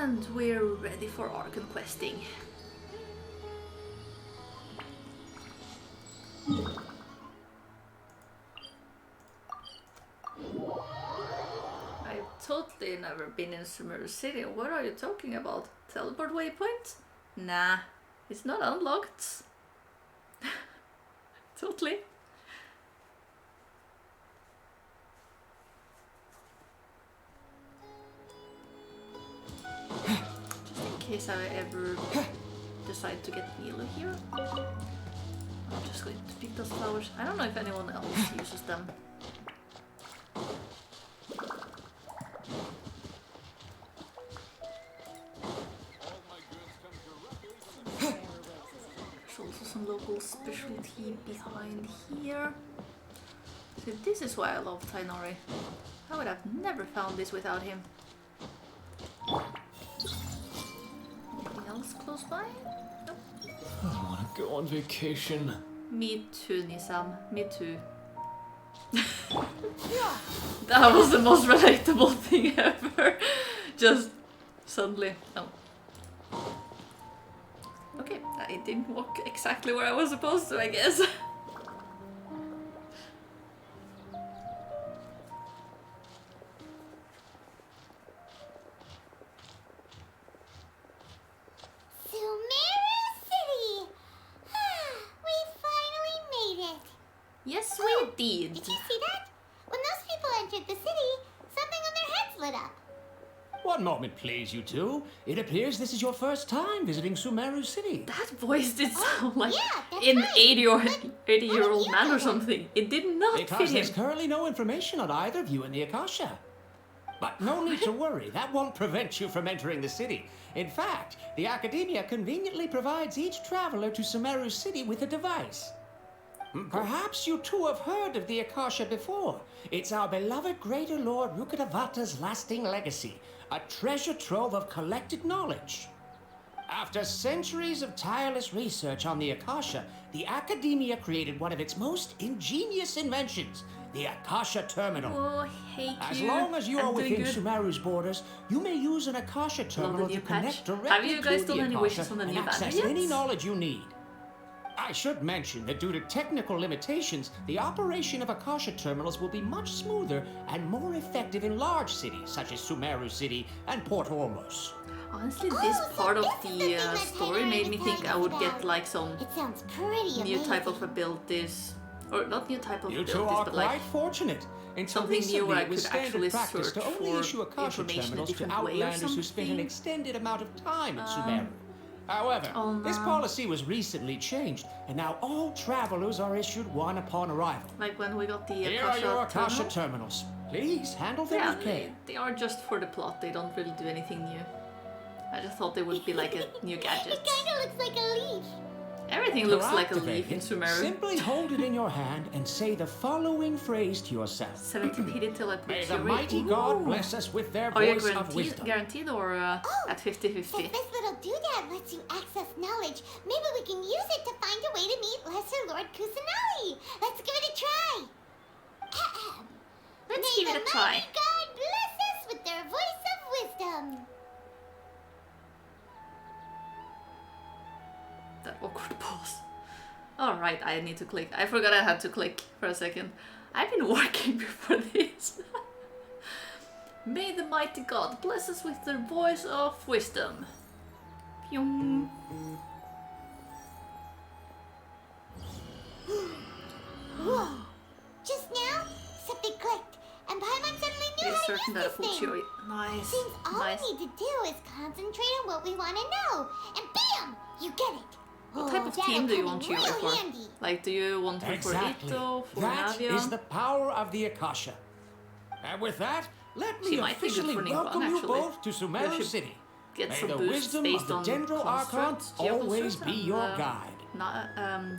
And we're ready for our conquesting. I've totally never been in Sumeru City. What are you talking about? Teleport waypoint? Nah, it's not unlocked. Totally. Just in case I ever decide to get Milo here, I'm just going to pick those flowers. I don't know if anyone else uses them. There's also some local specialty behind here. So this is why I love Tainori. I would have never found this without him. Anything else close by? Nope. I want to go on vacation. Me too, Nisam. Me too. That was the most relatable thing ever. Just suddenly. Oh. Okay, I didn't walk exactly where I was supposed to, I guess. Yes, we did. Did you see that? When those people entered the city, something on their heads lit up. One moment, please, you two. It appears this is your first time visiting Sumeru City. That voice did sound like yeah, that's an right. 80-year-old man or something. It did not Because fit there's him. currently no information on either of you in the Akasha. But no need to worry, that won't prevent you from entering the city. In fact, the Academia conveniently provides each traveler to Sumeru City with a device. Perhaps you two have heard of the Akasha before. It's our beloved Greater Lord Rukkhadevata's lasting legacy, a treasure trove of collected knowledge. After centuries of tireless research on the Akasha, the Academia created one of its most ingenious inventions, the Akasha Terminal. Oh, hey, As long as you are within Sumeru's borders, you may use an Akasha terminal to connect directly Have you guys to the done any Akasha wishes on the and new banner access yet? any knowledge you need. I should mention that due to technical limitations, the operation of Akasha terminals will be much smoother and more effective in large cities such as Sumeru City and Port Ormos. Honestly, this part of the story made me think I would get like some It sounds pretty new amazing. type of abilities. Or not new type of You abilities, two are but quite like fortunate. Until something new where recently, I it was could actually standard practice search to only for issue Akasha information a terminals to different way or outlanders who spent an something. extended amount of time in Sumeru. However, Oh, this no. policy was recently changed, and now all travelers are issued one upon arrival. like when we got the Here are your Akasha terminal. terminals. Please handle them Yeah, with care. they are just for the plot. They don't really do anything new. I just thought they would be like a new gadget. It kind of looks like a leaf. Everything looks To like a activate leaf in it, Sumeru. Simply hold it in your hand and say the following phrase to yourself. 17 till I May put the you mighty God bless us with their Are you voice of wisdom. guaranteed or at 50-50? If this little doodad lets you access knowledge, maybe we can use it to find a way to meet Lesser Lord Kusanagi. Let's give it a try. Let's May give it a the try. mighty God bless us with their voice of wisdom. That awkward pause. Alright, I need to click. I forgot I had to click for a second. I've been working before this. May the mighty God bless us with their voice of wisdom. Pyong. Whoa! Just now, something clicked, and Paimon suddenly knew Be how to certain use that this it thing. will Nice. Seems all Nice. we need to do is concentrate on what we want to know, and bam! You get it. What type of team do you want Yuri for? Handy. Like, do you want her Exactly. for Ito, for That Navia? is the power of the Akasha. And with that, let She me might be good officially for Ningguang, welcome you actually. both to Yeah, Sumeru she City. Get May some the boosts wisdom based of the on Dendro Archon construct, always be your and, guide.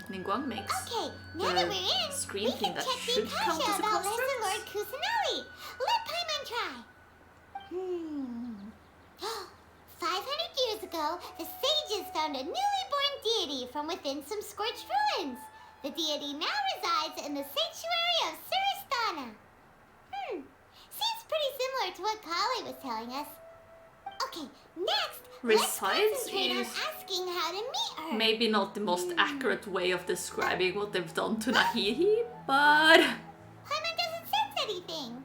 Ningguang makes. Okay, now The that we're in, screen we thing can that check the should count Akasha as a about Lesser construct? Lord Kusanagi. Let Paimon try. 500 years ago, the sages found a newly born deity from within some scorched ruins. The deity now resides in the sanctuary of Suristana. Seems pretty similar to what Kali was telling us. Okay, next, Resides let's concentrate on is asking how to meet her. maybe not the most accurate way of describing what they've done to Nahidi, but... Paimon doesn't sense anything.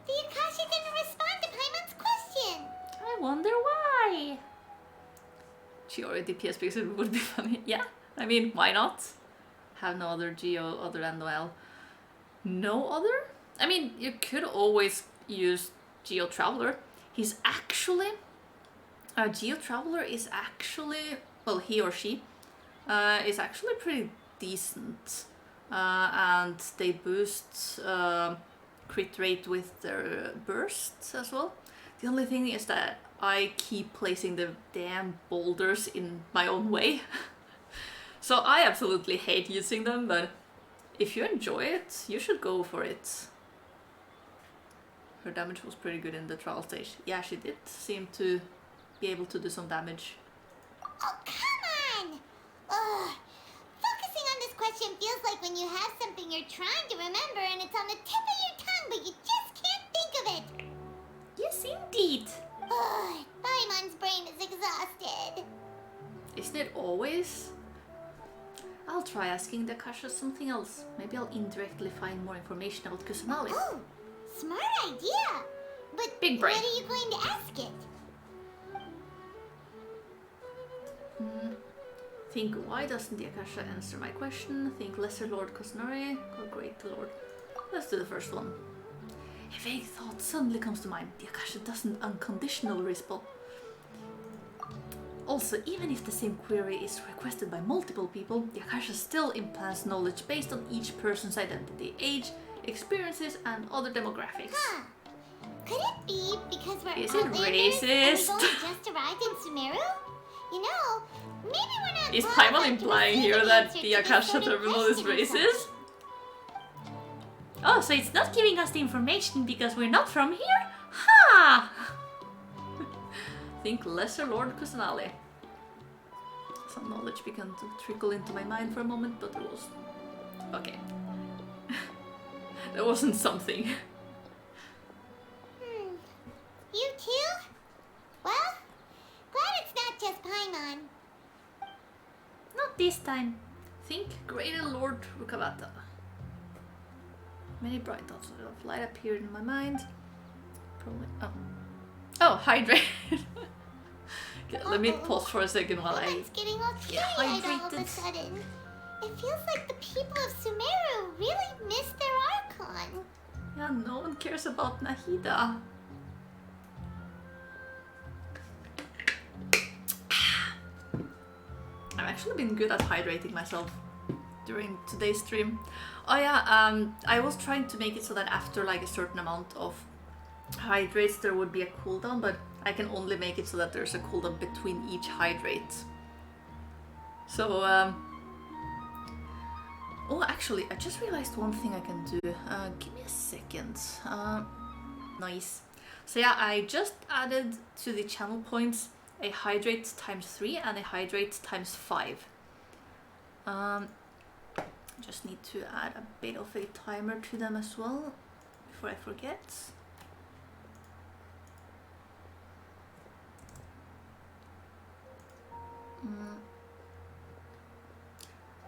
The Akasha didn't respond to Paimon's question. I wonder why. She already PS because it would be funny. Yeah, I mean, why not? Have no other Geo other than Noel. No other? I mean, you could always use Geo Traveler. He's actually... Geo Traveler is actually... Well, he or she is actually pretty decent. And they boost crit rate with their bursts as well. The only thing is that I keep placing the damn boulders in my own way. So I absolutely hate using them, but if you enjoy it, you should go for it. Her damage was pretty good in the trial stage. Yeah, she did seem to be able to do some damage. Oh, come on! Ugh. Focusing on this question feels like when you have something you're trying to remember and it's on the tip of your tongue, but you just can't think of it. Yes, indeed. Ugh, Paimon's brain is exhausted. Isn't it always? I'll try asking the Akasha something else. Maybe I'll indirectly find more information about Kusanali. Oh, smart idea. But Big brain. what are you going to ask it? Think, why doesn't the Akasha answer my question? Think, Lesser Lord Kusanari or Great Lord? Let's do the first one. A vague thought suddenly comes to mind. The Akasha doesn't unconditionally respond. Also, even if the same query is requested by multiple people, the Akasha still implants knowledge based on each person's identity, age, experiences, and other demographics. Huh. Could it be because we're Is it outlanders racist? and we've only just arrived in Sumeru? You know, maybe we're not Is bold Paimon enough to implying receive here an that answer the to this Akasha sort of terminal is question or something. racist? Oh, so it's not giving us the information because we're not from here? Ha! Think Lesser Lord Kusanali. Some knowledge began to trickle into my mind for a moment, but there was... Okay. There wasn't something. You too? Well, glad it's not just Paimon. Not this time. Think Greater Lord Rukavata. Many bright dots of light appeared in my mind. Probably... Oh, hydrate. Okay, let me pause for a second while I... Paimon's getting all get teary-eyed all of a hydrated. sudden. It feels like the people of Sumeru really miss their Archon. Yeah, no one cares about Nahida. I've actually been good at hydrating myself during today's stream. Oh yeah, I was trying to make it so that after like a certain amount of hydrates there would be a cooldown, but I can only make it so that there's a cooldown between each hydrate. So, oh, actually, I just realized one thing I can do. Give me a second. Nice. So yeah, I just added to the channel points a hydrate ×3 and a hydrate ×5. Just need to add a bit of a timer to them as well, before I forget.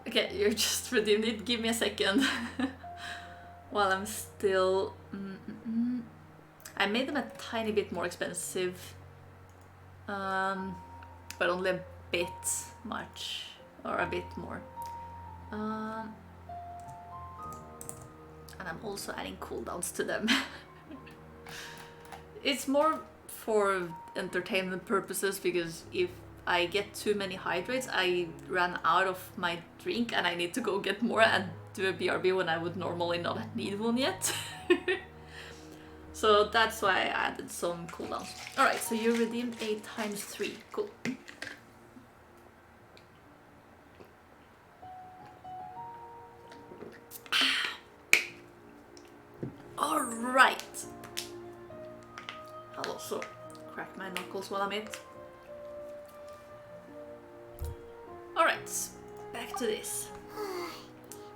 Okay, you're just redeemed it. Give me a second. While I'm still... I made them a tiny bit more expensive. But only a bit much. Or a bit more. And I'm also adding cooldowns to them. It's more for entertainment purposes, because if I get too many hydrates, I ran out of my drink and I need to go get more and do a BRB when I would normally not need one yet. So that's why I added some cooldowns. Alright, so you redeemed a ×3. Cool. Alright. I'll also crack my knuckles while I'm at it. Alright, back to this.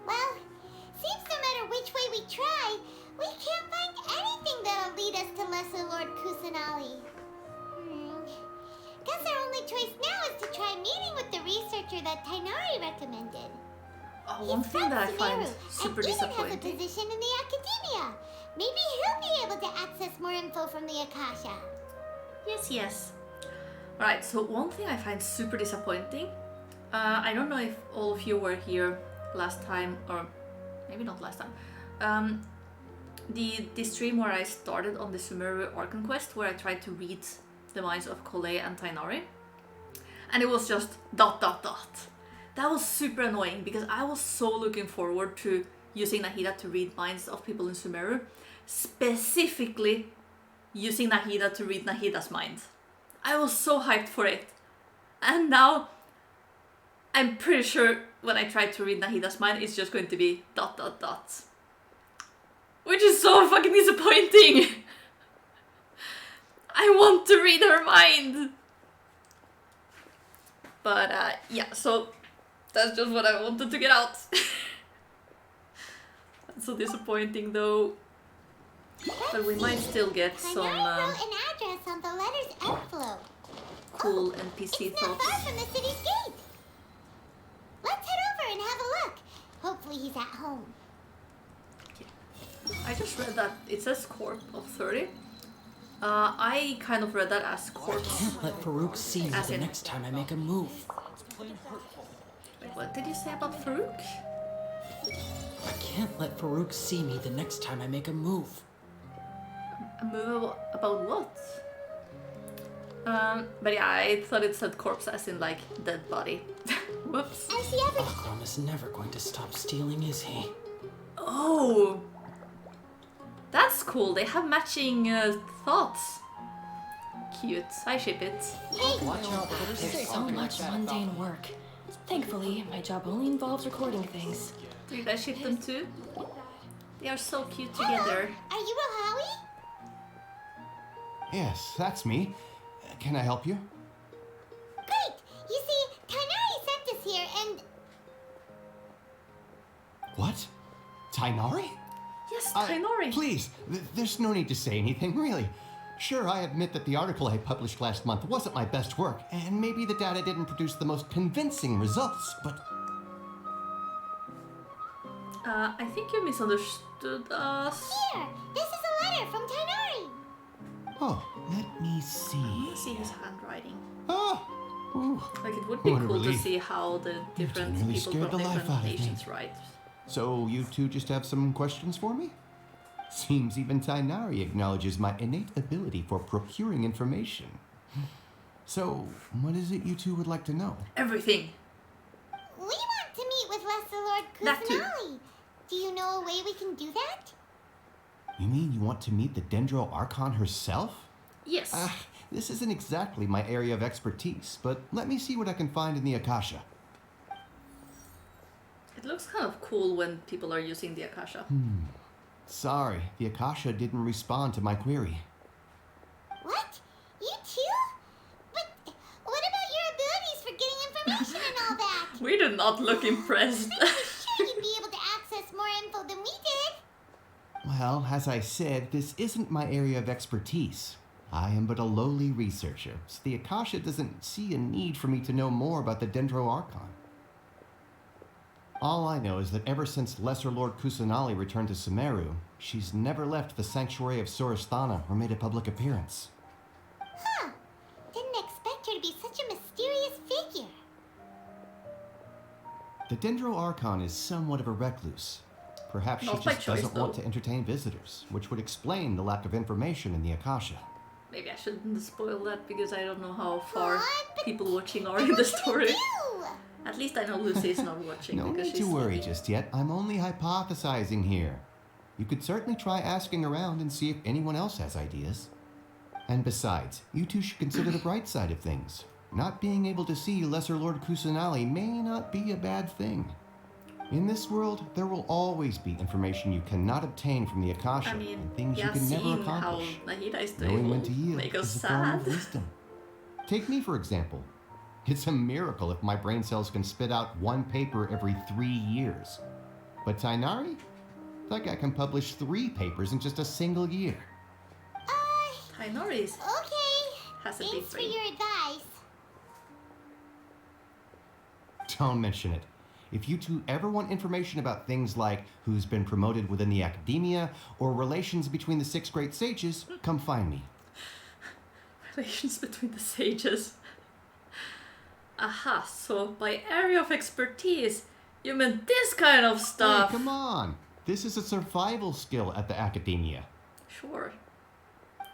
Well, seems no matter which way we try, we can't find anything that'll lead us to one He's thing from that I find Sumeru, super and even has a disappointing. position in the academia. Maybe he'll be able to access more info from the Akasha. Yes, yes. Right, so one thing I find super disappointing. I don't know if all of you were here last time, or maybe not last time. The stream where I started on the Sumeru Archon quest, where I tried to read the minds of Collei and Tainari. And it was just ... That was super annoying because I was so looking forward to using Nahida to read minds of people in Sumeru. Specifically using Nahida to read Nahida's mind. I was so hyped for it. And now I'm pretty sure when I try to read Nahida's mind, it's just going to be ... Which is so fucking disappointing. I want to read her mind. But yeah, so that's just what I wanted to get out. That's so disappointing though. But we might still get some Tainari wrote an address on the letter's envelope. cool NPC It's not thoughts. far from the city's gate. Let's head over and have a look. Hopefully he's at home. I just read that it says corp of 30. I kind of read that as corpse. Can't let Farouk see me As the in- next time I make a move. Wait, what did you say about Farouk? I can't let Farouk see me the next time I make a move. A move about what? But yeah, I thought it said corpse as in like dead body. Whoops. As the average Akram is never going to stop stealing, is he? Oh, that's cool. They have matching thoughts. Cute. I ship it. There's so much mundane work. Thankfully, my job only involves recording things. Dude, I ship them too. They are so cute together. Are you Rohawi? Yes, that's me. Can I help you? Great! You see, Tainari sent us here and... What? Tainari? Yes, Tainari. Please, there's no need to say anything, really. Sure, I admit that the article I published last month wasn't my best work, and maybe the data didn't produce the most convincing results, but... I think you misunderstood us. Here! This is a letter from Tainari! Oh, let me see. Let's see his handwriting. Oh! Ooh. Like it would be What a cool to relief. see how the different nearly people scared from the life different out of me. nations write. So you two just have some questions for me? Seems even Tainari acknowledges my innate ability for procuring information. So, what is it you two would like to know? Everything. We want to meet with Lesser Lord That too. Kusanali. Do you know a way we can do that? You mean you want to meet the Dendro Archon herself? Yes. This isn't exactly my area of expertise, but let me see what I can find in the Akasha. It looks kind of cool when people are using the Akasha. Sorry, the Akasha didn't respond to my query. What? You too? But what about your abilities for getting information and all that? We do not look impressed. Sure, you'd be able to access more info than we did. Well, as I said, this isn't my area of expertise. I am but a lowly researcher, so the Akasha doesn't see a need for me to know more about the Dendro Archon. All I know is that ever since Lesser Lord Kusanali returned to Sumeru, she's never left the Sanctuary of Sorasthana or made a public appearance. Huh. Didn't expect her to be such a mysterious figure. The Dendro Archon is somewhat of a recluse. Perhaps Not she by just choice, doesn't want though. to entertain visitors, which would explain the lack of information in the Akasha. Maybe I shouldn't spoil that because I don't know how far What? But people watching are what in the can we story. do? At least I know Lucy is not watching No because need she's to worry sleeping. just yet. I'm only hypothesizing here. You could certainly try asking around and see if anyone else has ideas. And besides, you two should consider the bright side of things. Not being able to see Lesser Lord Kusanali may not be a bad thing. In this world, there will always be information you cannot obtain from the Akasha, I mean, and things yeah, you can never seeing how accomplish. Nahida is doing Knowing when will to yield make us is a form of sad. wisdom. Take me, for example. It's a miracle if my brain cells can spit out one paper every 3 years. But Tainari? That guy can publish 3 papers in just a single year. Tainari Okay. has a big Thanks for brain. your advice. Don't mention it. If you two ever want information about things like who's been promoted within the academia or relations between the 6 great sages, come find me. Relations between the sages. Aha, so by area of expertise, you meant this kind of stuff. Hey, come on. This is a survival skill at the academia. Sure.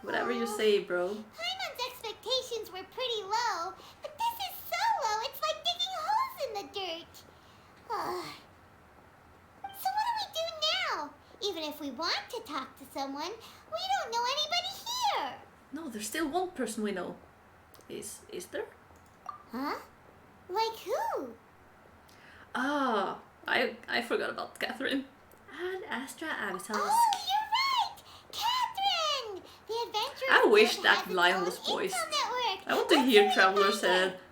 Whatever you say, bro. Paimon's expectations were pretty low, but this is so low, it's like digging holes in the dirt. So what do we do now? Even if we want to talk to someone, we don't know anybody here. No, there's still one person we know. Is there? Huh? Like who? Ah, I forgot about Catherine. And Astra Avital. Oh, you're right! Catherine! The adventure. I wish that line was voiced. I want to hear Traveler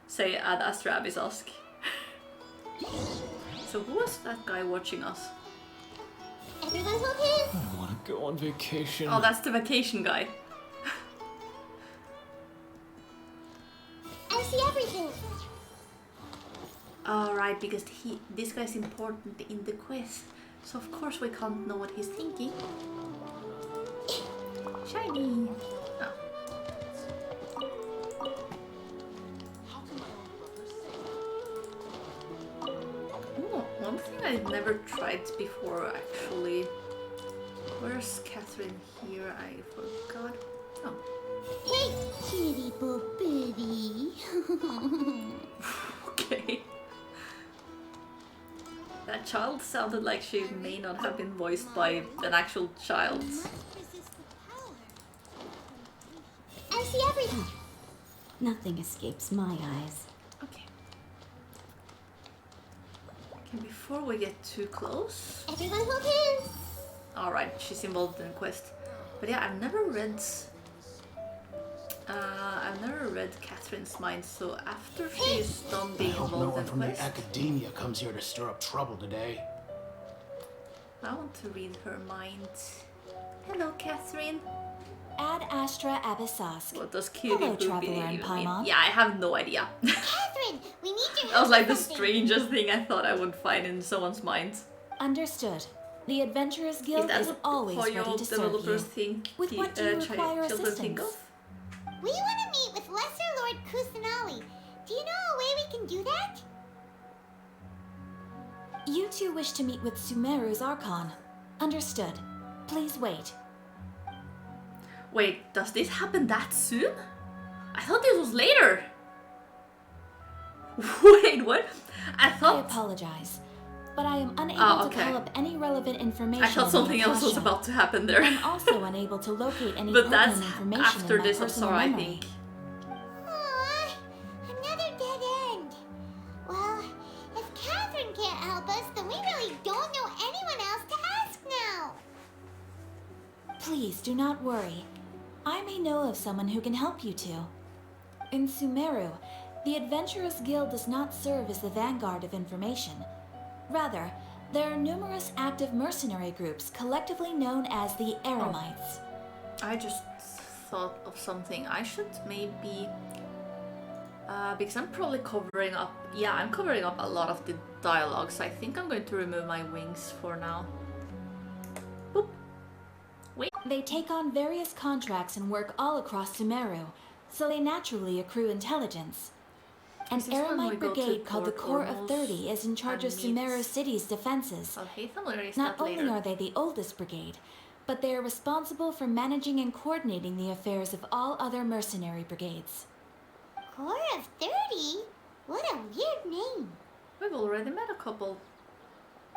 say Ad Astra Abisask. So who was that guy watching us? Everyone hold his. I want to go on vacation. Oh, that's the vacation guy. I see everything. Alright, because this guy's important in the quest. So of course we can't know what he's thinking. Shiny! Oh. Oh, one thing I've never tried before actually. Where's Catherine here? I forgot. Oh. Hey, kitty boopity. Okay. That child sounded like she may not have been voiced by an actual child. I see everything. Nothing escapes my eyes. Okay. Okay, before we get too close. Everyone hold his. Alright, she's involved in the quest. But yeah, I've never read Catherine's mind, so after she's done being I hope involved no one in from the the quest, academia comes here to stir up trouble today. I want to read her mind. Hello, Catherine. Ad Astra Abisask. What does cutie Hello, poopy traveler in even mean? Paimon. Yeah, I have no idea. Catherine, we need your help. That was like the with something. strangest thing I thought I would find in someone's mind. Understood. The Adventurers Guild is always ready to serve developers you. think With what do you require children think of? assistance? We want to meet with Lesser Lord Kusanali. Do you know a way we can do that? You two wish to meet with Sumeru's Archon. Understood. Please wait. Wait, does this happen that soon? I thought this was later. Wait, what? I I thought apologize, but I am unable okay. to call up any relevant information. I thought in the something else was Akasha. about to happen there. I'm also unable to locate any But that's pertinent information after in my this personal Asara, I memory. think. Aww, another dead end. Well, if Catherine can't help us, then we really don't know anyone else to ask now. Please do not worry. I may know of someone who can help you two. In Sumeru, the Adventurers Guild does not serve as the vanguard of information. Rather, there are numerous active mercenary groups collectively known as the Eremites. I just thought of something. I should maybe... because I'm probably covering up... Yeah, I'm covering up a lot of the dialogues. I think I'm going to remove my wings for now. Boop. Wait. They take on various contracts and work all across Sumeru, so they naturally accrue intelligence. An Is this when we Eremite go to brigade called the Port Corps of Ormuz 30 is in charge of and meet- Sumeru City's defenses. I'll hate them or is Not that only later? are they the oldest brigade, but they are responsible for managing and coordinating the affairs of all other mercenary brigades. Corps of 30? What a weird name. We've already met a couple.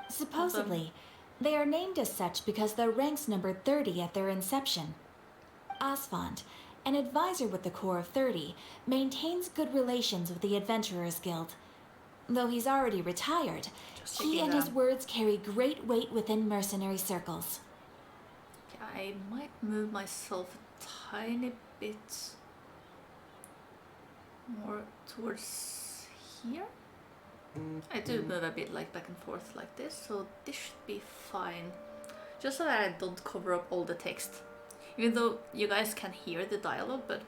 Supposedly, they are named as such because their ranks numbered 30 at their inception. Asfand, an advisor with the Corps of 30, maintains good relations with the Adventurers Guild. Though he's already retired, Just he checking and his that. words carry great weight within mercenary circles. I might move myself a tiny bit more towards here. I do move a bit like back and forth like this, so this should be fine. Just so that I don't cover up all the text. Even though you guys can hear the dialogue, but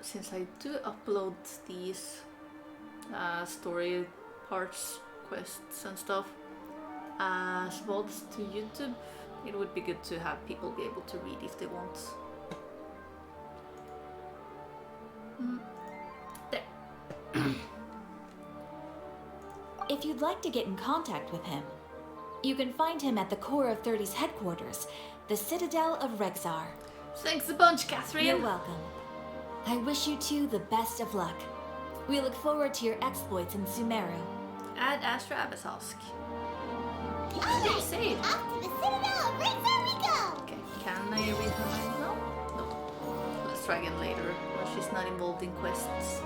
since I do upload these story hearts, quests and stuff as mods to YouTube. It would be good to have people be able to read if they want. There. If you'd like to get in contact with him, you can find him at the Core of 30's headquarters, the Citadel of Rexar. Thanks a bunch, Catherine. You're welcome. I wish you two the best of luck. We look forward to your exploits in Sumeru. Add Astra Abyssosque. Alright, Say it. off to the Citadel of Rexar we go! Okay, can I read her mind now? No. Let's try again later when she's not involved in quests.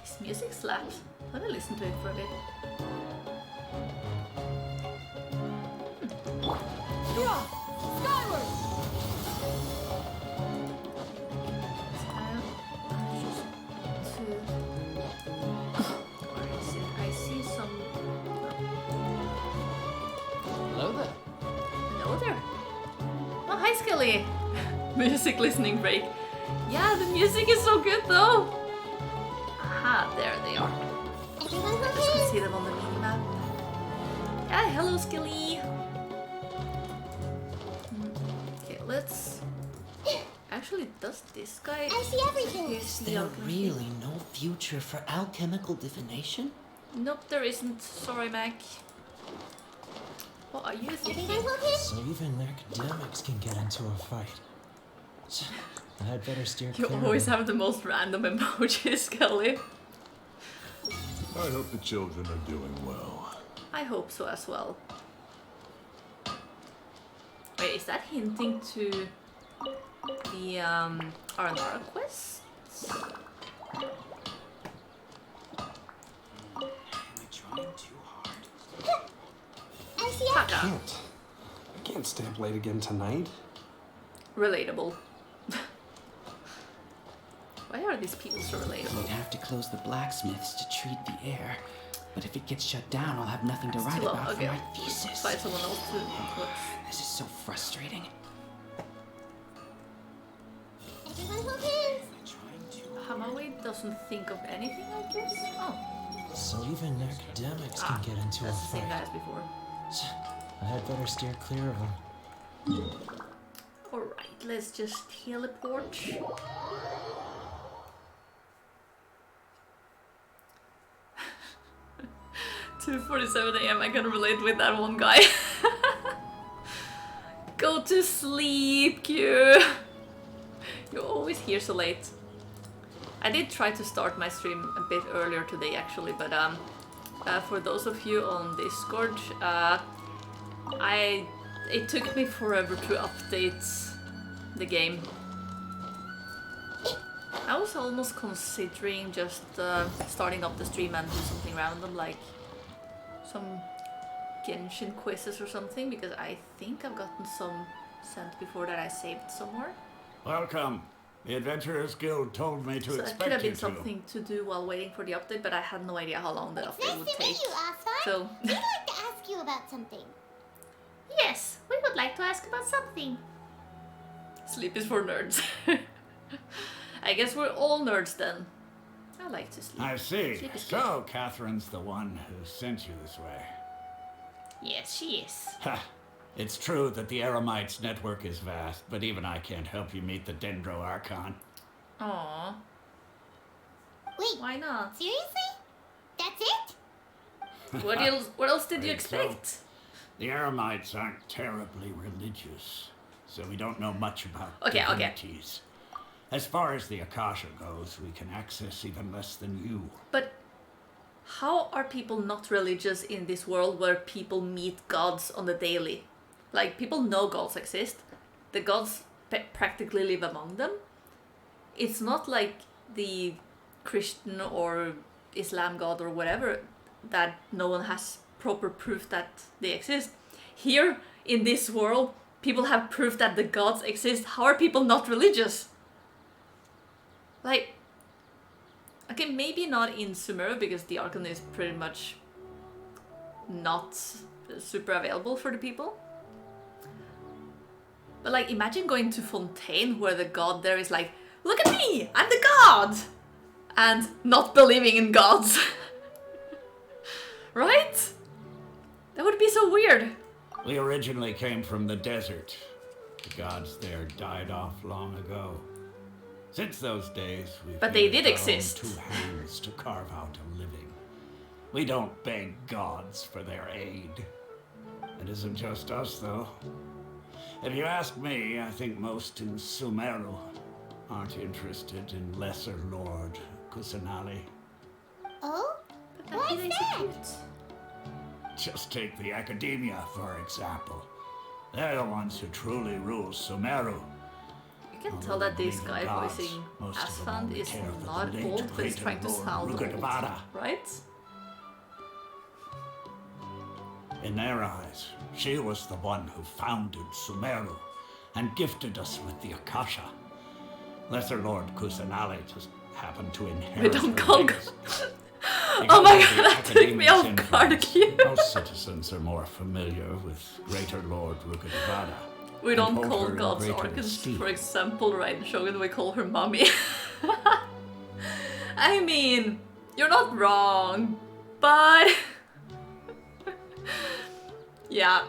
This music slaps. Let me listen to it for a bit. Yeah! Skyward! Where is it? I see some. Hello there. Hello there. Oh, hi, Skelly. Music listening break. Yeah, the music is so good though. Aha, there they are. Everyone I just can see them on the mini-map. Yeah, hello, Skelly. Okay, let's. Actually, does this guy? I see everything. Is there really no future for alchemical divination? Nope, there isn't. Sorry, Mac. What are you thinking? Everyone okay? So even academics can get into a fight. I had better steer You clear. always have the most random emojis, Skelly. I hope the children are doing well. I hope so as well. Wait, is that hinting to the R&R quests? Am I trying too hard? I see Haka. I can't stay up late again tonight. Relatable. Why are these people so We'd relatable? have to close the blacksmiths to treat the air. But if it gets shut down, I'll have nothing to It's write too long. about Okay, for my thesis. find someone else to put. This is so frustrating. Everyone okay? Am I trying too Hamawi doesn't think of anything, I guess. Oh, So even academics can get into a that's the same guy fight. as before. I had better steer clear of them. Alright, let's just teleport. 2:47 AM, I can relate with that one guy. Go to sleep, Q. You're always here so late. I did try to start my stream a bit earlier today actually, but for those of you on Discord, it took me forever to update the game. I was almost considering just starting up the stream and do something random like some Genshin quizzes or something, because I think I've gotten some sent before that I saved somewhere. Welcome. The Adventurers Guild told me to So that expect could have you been to. something to do while waiting for the update, but I had no idea how long the update Nice would to take. meet you, Asar. So, We'd like to ask you about something. yes, we would like to ask about something. Sleep is for nerds. I guess we're all nerds then. I like to sleep. I see. Sleep is So, Catherine's the one who sent you this way. Yes, she is. Ha! It's true that the Eremites network is vast, but even I can't help you meet the Dendro Archon. Aww, Wait, why not? seriously? That's it? What else did you Think so. expect? The Eremites aren't terribly religious, so we don't know much about Okay. divinities. As far as the Akasha goes, we can access even less than you. But how are people not religious in this world where people meet gods on the daily? Like, people know gods exist. The gods practically live among them. It's not like the Christian or Islam god or whatever that no one has proper proof that they exist. Here, in this world, people have proof that the gods exist. How are people not religious? Like, okay, maybe not in Sumeru because the Archon is pretty much not super available for the people. But like, imagine going to Fontaine where the god there is like, look at me, I'm the god! and not believing in gods. Right? That would be so weird. We originally came from the desert. The gods there died off long ago. Since those days, we've But they used did our own exist. 2 hands to carve out a living. We don't beg gods for their aid. It isn't just us, though. If you ask me, I think most in Sumeru aren't interested in Lesser Lord Kusanali. Oh? Why is that? Just take the Academia, for example. They're the ones who truly rule Sumeru. You can tell that this guy voicing Asphand is not old, but he's trying to sound old, right? In their eyes, she was the one who founded Sumeru and gifted us with the Akasha. Lesser Lord Kusanali just happened to inherit We don't her call ways. Oh my Because of god, the that took me off Academia's guard influence, again. Most citizens are more familiar with Greater Lord Rukadevada. We don't and hold call her in gods greater organs. esteem. For example, right in Shogun we call her mommy. I mean, you're not wrong, but... yeah,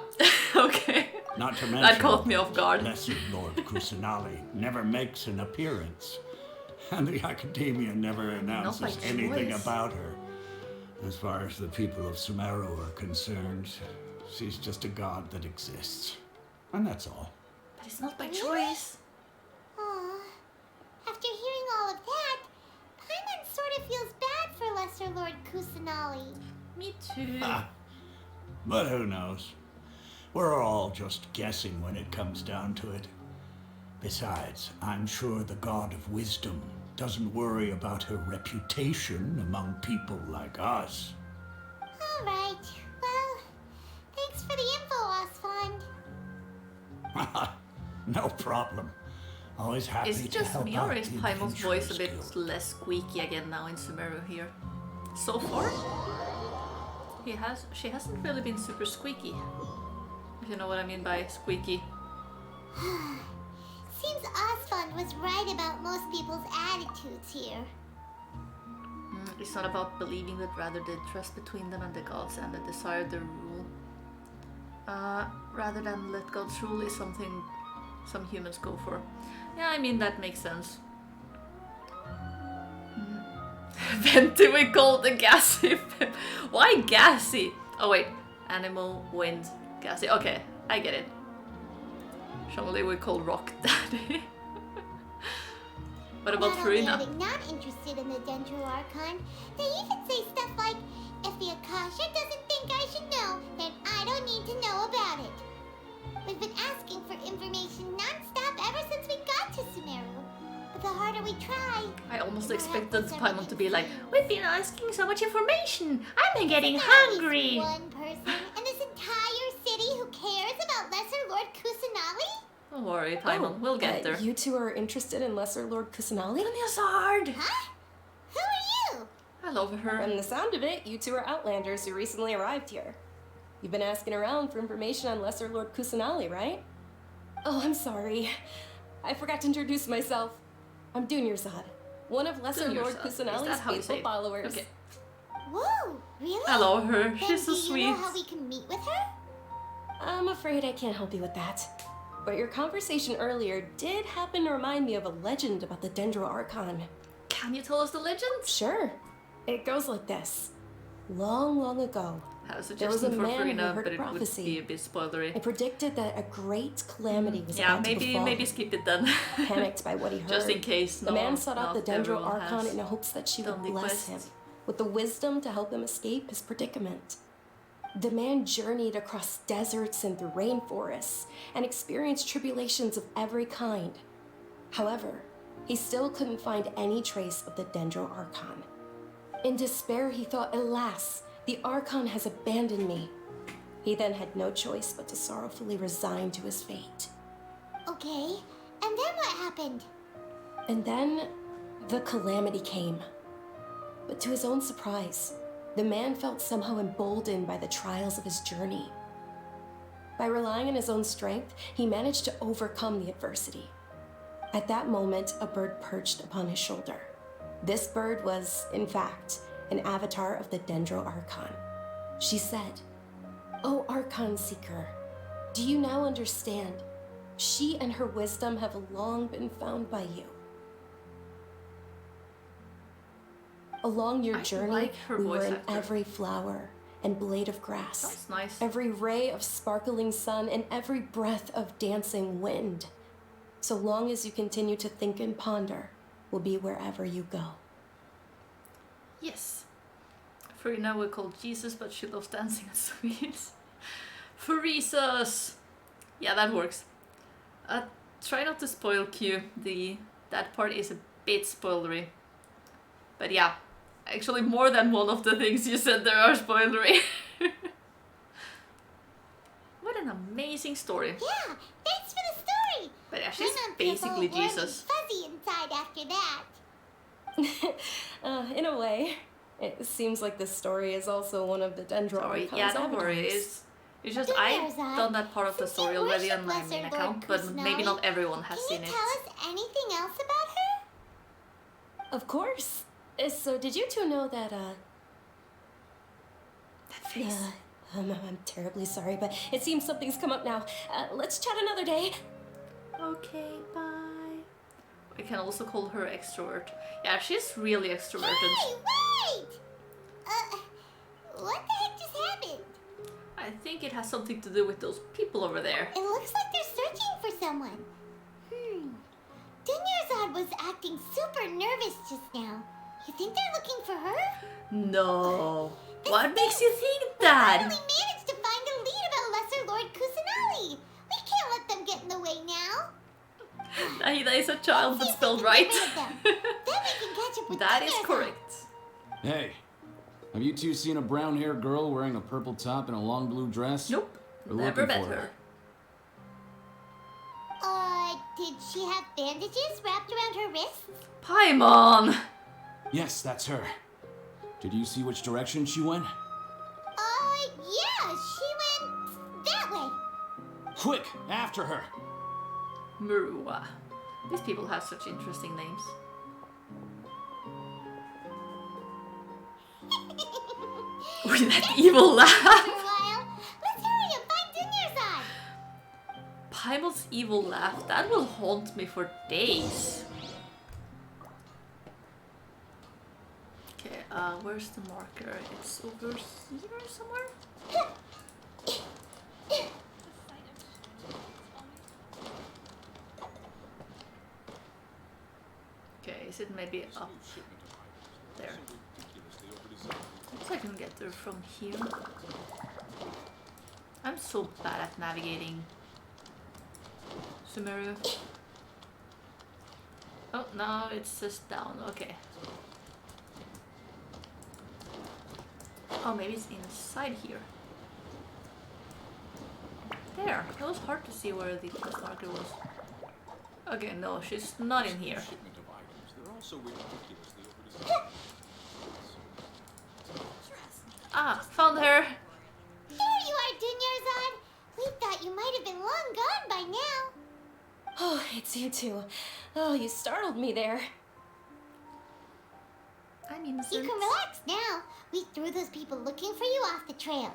okay. Not to mention, That caught me off guard. Lesser Lord Kusanali never makes an appearance, and the Academia never announces anything choice. about her. As far as the people of Sumeru are concerned, she's just a god that exists. And that's all. But it's not by choice. Aw. After hearing all of that, Paimon sort of feels bad for Lesser Lord Kusanali. Me too. Ah, but who knows? We're all just guessing when it comes down to it. Besides, I'm sure the god of wisdom doesn't worry about her reputation among people like us. Alright, well, thanks for the info, Asfand. No problem. Always happy Is it to just help me out or is the Paimon's voice a Adventurers bit Guild. less squeaky again now in Sumeru here? So far? She hasn't really been super squeaky. If you know what I mean by squeaky. Seems Asfand was right about most people's attitudes here. It's not about believing, but rather the trust between them and the gods and the desire to rule. Rather than let gods rule is something some humans go for. Yeah, I mean, that makes sense. Venti we call the gassy. Why gassy? Oh wait, animal, wind, gassy. Okay, I get it. Shangli we call rock daddy. What about Not only Furina? are they not interested in the Dendro Archon, they even say stuff like, if the Akasha doesn't think I should know, then I don't need to know about it. We've been asking for information non-stop ever since we got to Sumeru. But the harder we try... I almost the more expected helpless Paimon to be like, everything we've been asking so much information. I'm getting There's hungry. one person in this entire city who cares about Lesser Lord Kusanali? Don't worry, Paimon, we'll get there. You two are interested in Lesser Lord Kusanali? Nilsard! Huh? Who are you? I love her. From the sound of it, you two are Outlanders who recently arrived here. You've been asking around for information on Lesser Lord Kusanali, right? Oh, I'm sorry. I forgot to introduce myself. I'm Dunyarzad, one of Lesser Lord Dunyarzad. Is that Kusanali's how you say faithful it? followers. Okay. Whoa, really? I love her. Then She's so do sweet. you know how we can meet with her? I'm afraid I can't help you with that. But your conversation earlier did happen to remind me of a legend about the Dendro Archon. Can you tell us the legend? Sure. It goes like this. Long, long ago, I have a there was a suggestion for man who Furina, heard but a it would prophecy. be a bit spoilery. It predicted that a great calamity was Yeah, about to befall maybe him. skip it then. Panicked by what he heard, Just in case. the man sought out the not Dendro everyone Archon has in the hopes that she would done the bless quest. him with the wisdom to help him escape his predicament. The man journeyed across deserts and through rainforests and experienced tribulations of every kind. However, he still couldn't find any trace of the Dendro Archon. In despair, he thought, alas, the Archon has abandoned me. He then had no choice but to sorrowfully resign to his fate. Okay, and then what happened? And then the calamity came. But to his own surprise, the man felt somehow emboldened by the trials of his journey. By relying on his own strength, he managed to overcome the adversity. At that moment, a bird perched upon his shoulder. This bird was, in fact, an avatar of the Dendro Archon. She said, "O Archon Seeker, do you now understand? She and her wisdom have long been found by you. Along your journey, like her we were voice in actor. every flower and blade of grass, That's nice. every ray of sparkling sun, and every breath of dancing wind. So long as you continue to think and ponder, we'll be wherever you go." Yes. Farina we call Jesus, but she loves dancing and sweets. Phoresis! Yeah, that works. Try not to spoil Q. That part is a bit spoilery. But yeah, actually more than one of the things you said there are spoilery. What an amazing story. Yeah, thanks for the story. But yeah, she's My mom feels all basically warm and Jesus. fuzzy inside after that. In a way, it seems like this story is also one of the Dendro Sorry, Archon's yeah, don't worry. avatars. It's just Then I've there's I. done that part of the Since story you already worship on my Lesser main Lord account, but maybe Kusanagi, not everyone has Can seen you it. tell us anything else about her? Of course. So did you two know that, That face. I'm terribly sorry, but it seems something's come up now. Let's chat another day. Okay, bye. We can also call her extrovert. Yeah, she's really extroverted. Hey, wait! What the heck just happened? I think it has something to do with those people over there. It looks like they're searching for someone. Dunyarzad was acting super nervous just now. You think they're looking for her? No. What makes you think that? We finally managed to find a lead about Lesser Lord Kusanagi. We can't let them get in the way now. Nahida is a child, but See if we spelled can right. get rid of them. Then we can catch up with That is Dunyarzad. correct. Hey, have you two seen a brown-haired girl wearing a purple top and a long blue dress? Nope. We're Never looking met for her. Did she have bandages wrapped around her wrists? Paimon! Yes, that's her. Did you see which direction she went? Yeah, she went that way. Quick, after her! Murua. These people have such interesting names. With that evil laugh. For a while. Let's hurry and find Dunyarzad. Paimon's evil laugh, that will haunt me for days. Okay, where's the marker? It's over here somewhere? Okay, is it maybe up there? Looks like I can get there from here. I'm so bad at navigating Sumeru. Oh, no, it's just down. Okay. Oh, maybe it's inside here. There. It was hard to see where the quest marker was. Okay, no, she's not in here. Ah, found her. There you are, Dunyarzad. We thought you might have been long gone by now. Oh, it's you two. Oh, you startled me there. I'm You innocent. can relax now. We threw those people looking for you off the trail.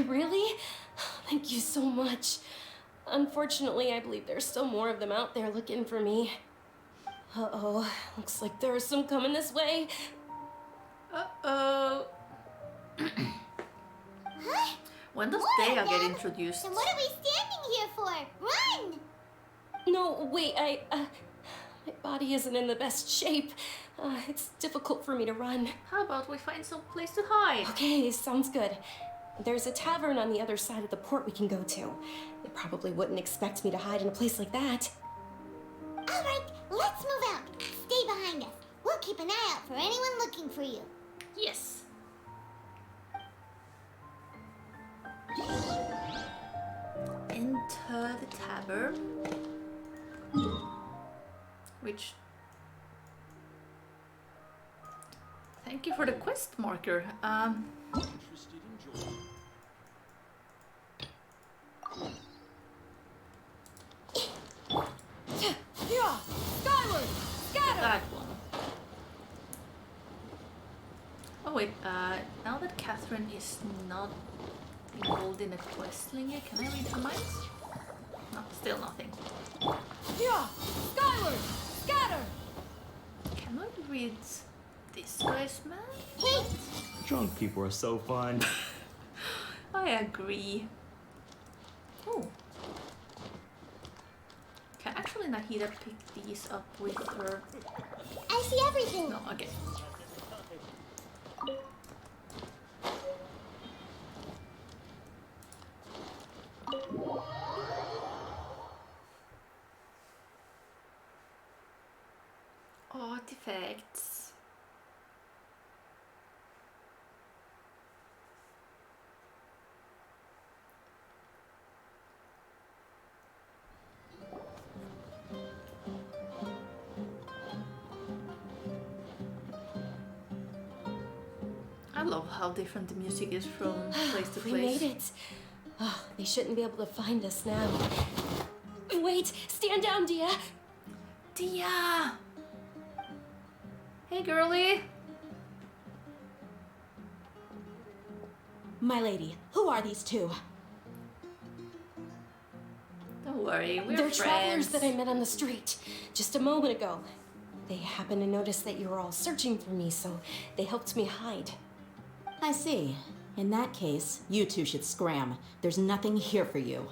Really? Thank you so much. Unfortunately, I believe there's still more of them out there looking for me. Uh-oh. Looks like there are some coming this way. Uh-oh. Huh? When does What, Dea get Dad? introduced? Then what are we standing here for? Run! No, wait, my body isn't in the best shape. It's difficult for me to run. How about we find some place to hide? Okay, sounds good. There's a tavern on the other side of the port we can go to. They probably wouldn't expect me to hide in a place like that. All right, let's move out. Stay behind us. We'll keep an eye out for anyone looking for you. Yes. Enter the tavern. Which... Thank you for the quest marker. Yeah, skyward! Scatter! That one. wait, now that Catherine is not involved in a quest linger, can I read her minds? No, still nothing. Yeah! Skyward! Scatter! Can I read this guy's man? Hey! Drunk people are so fun. I agree. Oh. Can actually Nahida pick these up with her? I see everything. No, okay. Artifacts. I love how different the music is from place to place. We made it. Oh, they shouldn't be able to find us now. Wait, stand down, Dia. Dia! Hey, girlie. My lady, who are these two? Don't worry, we're They're friends. travelers that I met on the street just a moment ago. They happened to notice that you were all searching for me, so they helped me hide. I see. In that case, you two should scram. There's nothing here for you.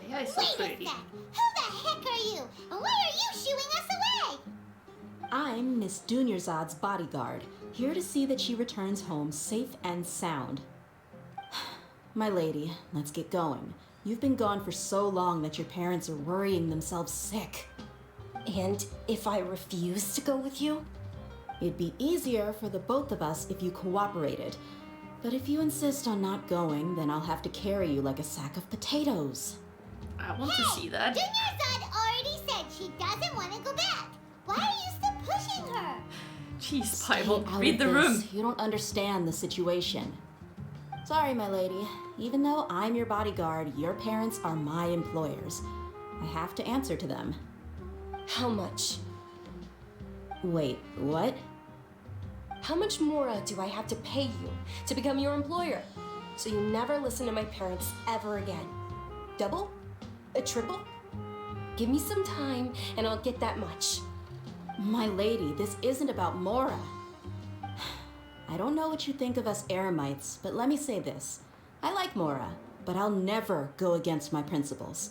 Dia is so Wait a pretty. sec. Who the heck are you? And why are you shooing us away? I'm Miss Dunyarzad's bodyguard, here to see that she returns home safe and sound. My lady, let's get going. You've been gone for so long that your parents are worrying themselves sick. And if I refuse to go with you? It'd be easier for the both of us if you cooperated. But if you insist on not going, then I'll have to carry you like a sack of potatoes. I want to see that. Dunyarzad already said she doesn't want to go back. Why are you still pushing her? Jeez, Bible, Stay out read of the this. room. You don't understand the situation. Sorry, my lady. Even though I'm your bodyguard, your parents are my employers. I have to answer to them. How much? Wait, what? How much more do I have to pay you to become your employer? So you never listen to my parents ever again. Double? A triple? Give me some time and I'll get that much. My lady, this isn't about Mora. I don't know what you think of us Eremites, but let me say this. I like Mora, but I'll never go against my principles.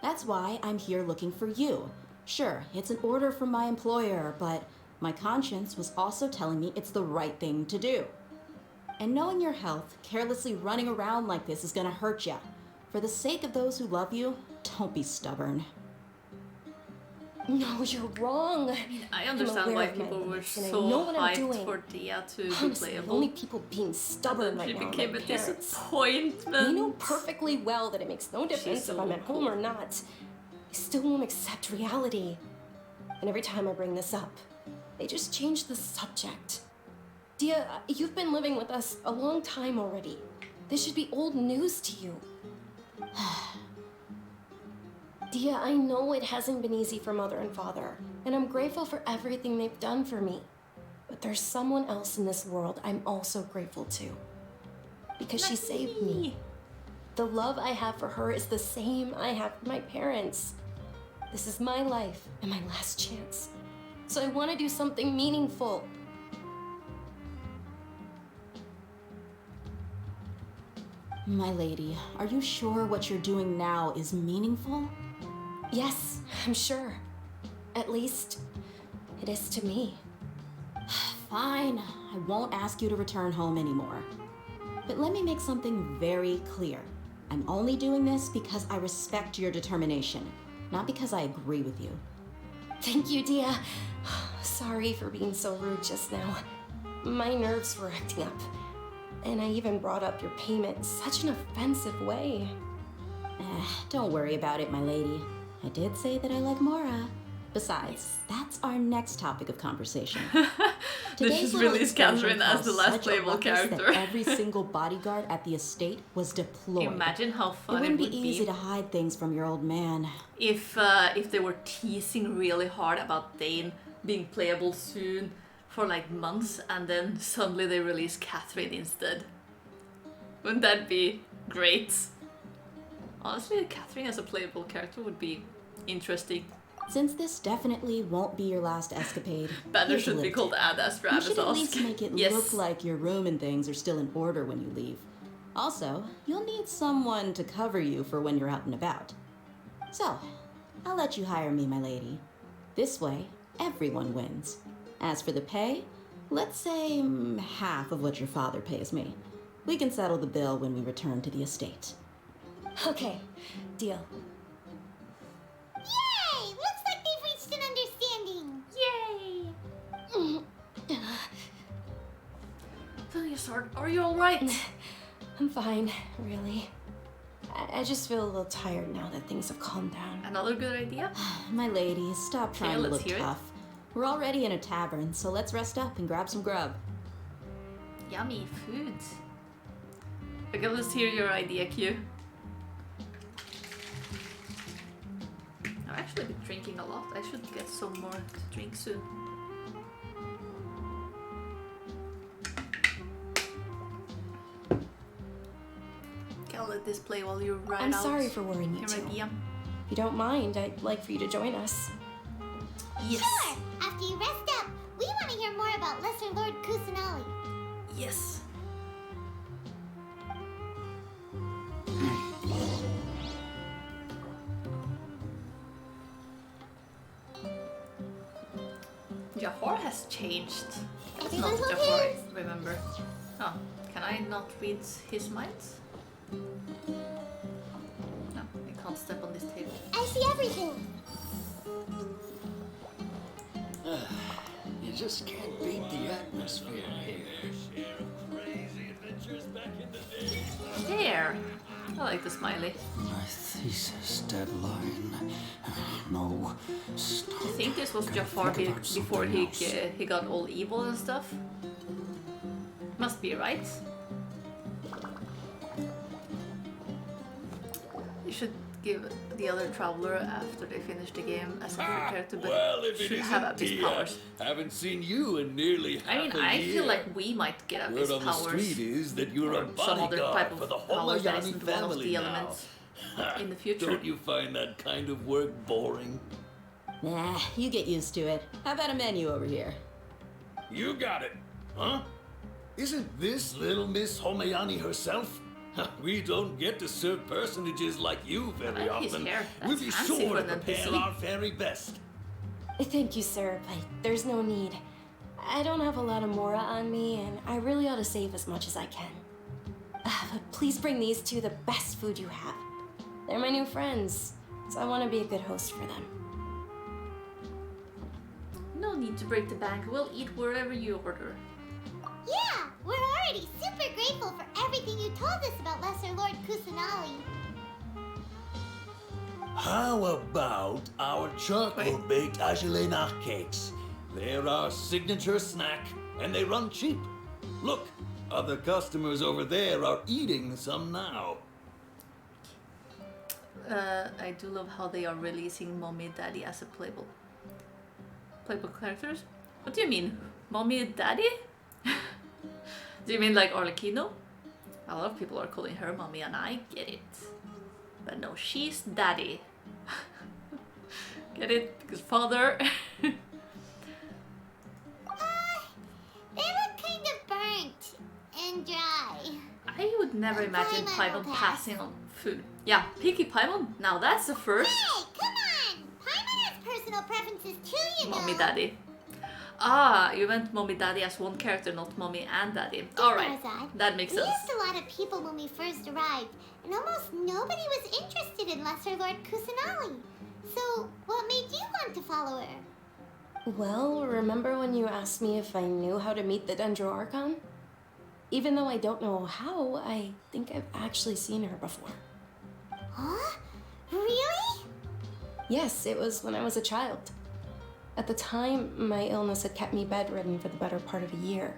That's why I'm here looking for you. Sure, it's an order from my employer, but my conscience was also telling me it's the right thing to do. And knowing your health, carelessly running around like this is gonna hurt ya. For the sake of those who love you, don't be stubborn. No, you're wrong. I understand why people were so hyped for Dia to be Honestly, playable. only people being stubborn right She now are became my a parents. disappointment. They know perfectly well that it makes no difference She's if so I'm at home cool. or not. They still won't accept reality. And every time I bring this up, they just change the subject. Dia, you've been living with us a long time already. This should be old news to you. Dia, I know it hasn't been easy for Mother and Father, and I'm grateful for everything they've done for me. But there's someone else in this world I'm also grateful to. Because she saved me. The love I have for her is the same I have for my parents. This is my life and my last chance. So I want to do something meaningful. My lady, are you sure what you're doing now is meaningful? Yes, I'm sure. At least, it is to me. Fine, I won't ask you to return home anymore. But let me make something very clear. I'm only doing this because I respect your determination, not because I agree with you. Thank you, Dia. Sorry for being so rude just now. My nerves were acting up. And I even brought up your payment in such an offensive way. Don't worry about it, my lady. I did say that I like Mora. Besides, that's our next topic of conversation. They should release Catherine as the last playable character. Every single bodyguard at the estate was deployed. Imagine how fun it wouldn't be easy to hide things from your old man. If they were teasing really hard about Dane being playable soon for like months and then suddenly they release Catherine instead. Wouldn't that be great? Honestly, Catherine as a playable character would be interesting. Since this definitely won't be your last escapade, Banner here's a should be list. called Ad as You Travis should at asked. least make it Yes. look like your room and things are still in order when you leave. Also, you'll need someone to cover you for when you're out and about. So, I'll let you hire me, my lady. This way, everyone wins. As for the pay, let's say half of what your father pays me. We can settle the bill when we return to the estate. Okay, deal. Yay! Looks like they've reached an understanding. Yay! Sword, are you alright? I'm fine, really. I just feel a little tired now that things have calmed down. Another good idea? My lady, stop Okay, trying to let's look hear it. tough. We're already in a tavern, so let's rest up and grab some grub. Yummy food. Okay, let's hear your idea, Q. I've actually been drinking a lot. I should get some more to drink soon. Okay, I'll let this play while you write I'm out sorry for worrying you your too. idea. If you don't mind, I'd like for you to join us. Yes. Sure! After you rest up, we want to hear more about Lesser Lord Kusanali. Yes. Jafar has changed. That's not Everyone Jafar, I prepared? remember. Oh, can I not read his minds? No, I can't step on this table. I see everything. You just can't beat the atmosphere here. There! I like the smiley. My thesis deadline. No, stop. I think this was Gotta Jafar think about before something else. he got all evil and stuff. Must be, right? You should give the other traveler after they finish the game as a different character, but Well, if it should have isn't Abyss Tia, powers. haven't seen you in nearly half I mean, a I year. feel like we might get Abyss Word on the powers. street is that you're a or some other bodyguard type for of the powers that Homayani isn't one of family the now. elements in the future. Don't you find that kind of work boring? Nah, you get used to it. How about a menu over here? You got it, huh? Isn't this little Miss Homayani herself? We don't get to serve personages like you very I like his often. hair. We'll That's be fancy sure for to an prepare NPC. our very best. Thank you, sir, but there's no need. I don't have a lot of Mora on me, and I really ought to save as much as I can. But please bring these two the best food you have. They're my new friends, so I want to be a good host for them. No need to break the bank. We'll eat wherever you order. Yeah, we're already super grateful for everything you told us about Lesser Lord Kusanali. How about our charcoal-baked agelenach cakes? They're our signature snack, and they run cheap. Look, other customers over there are eating some now. I do love how they are releasing Mommy and Daddy as a playable characters. What do you mean? Mommy and Daddy? Do you mean like Arlecchino? A lot of people are calling her Mommy and I get it. But no, she's Daddy. Get it? Because father. They look kind of burnt and dry. I would never imagine Paimon will Paimon pass. passing on food. Yeah, picky Paimon. Now that's the first. Hey, come on! Paimon has personal preferences too, you know. Mommy Daddy. Ah, you meant Mommy Daddy as one character, not Mommy and Daddy. Alright, that makes We sense. used a lot of people when we first arrived, and almost nobody was interested in Lesser Lord Kusanali. So, what made you want to follow her? Well, remember when you asked me if I knew how to meet the Dendro Archon? Even though I don't know how, I think I've actually seen her before. Huh? Really? Yes, it was when I was a child. At the time, my illness had kept me bedridden for the better part of a year.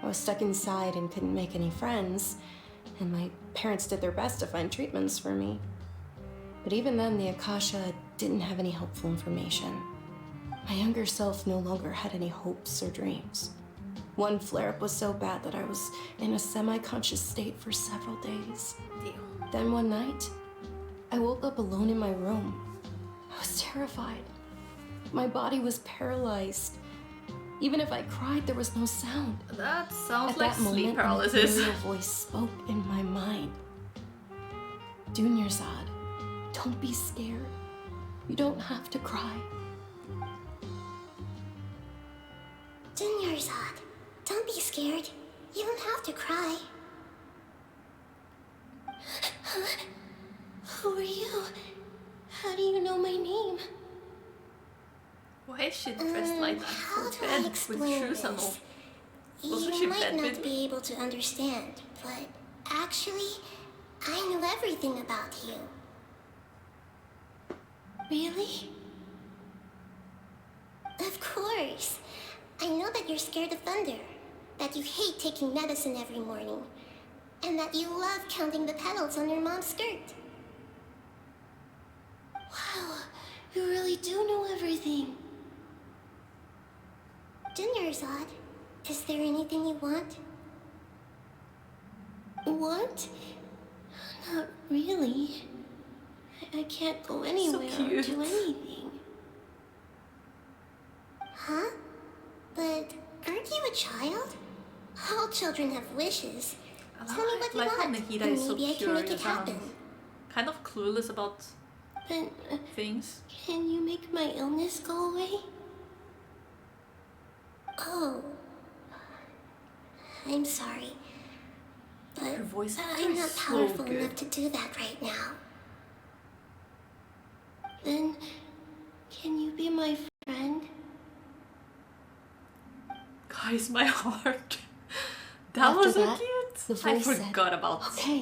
I was stuck inside and couldn't make any friends, and my parents did their best to find treatments for me. But even then, the Akasha didn't have any helpful information. My younger self no longer had any hopes or dreams. One flare-up was so bad that I was in a semi-conscious state for several days. Then one night, I woke up alone in my room. I was terrified. My body was paralyzed. Even if I cried, there was no sound. That sounds At like that sleep moment, paralysis. an ethereal voice spoke in my mind. Dunyarzad, don't be scared. You don't have to cry. Dunyarzad, don't be scared. You don't have to cry. Who are you? How do you know my name? Why is she dressed like that How for do I bed with explain shoes and all? this? Wasn't she You might not bedridden? be able to understand, but actually, I know everything about you. Really? Of course. I know that you're scared of thunder, that you hate taking medicine every morning, and that you love counting the petals on your mom's skirt. Wow, you really do know everything. Dunyarzad, is there anything you want? Want? Not really. I can't go anywhere or do anything. Huh? But aren't you a child? All children have wishes. Tell me what you Like how want, Nahida and is so maybe I can make it curious happen. and kind of clueless about But things. can you make my illness go away? Oh, I'm sorry, but Her voice I'm not is so powerful good. enough to do that right now. Then, can you be my friend? Guys, my heart. That After was so that, cute. the I voice said, forgot about "Okay,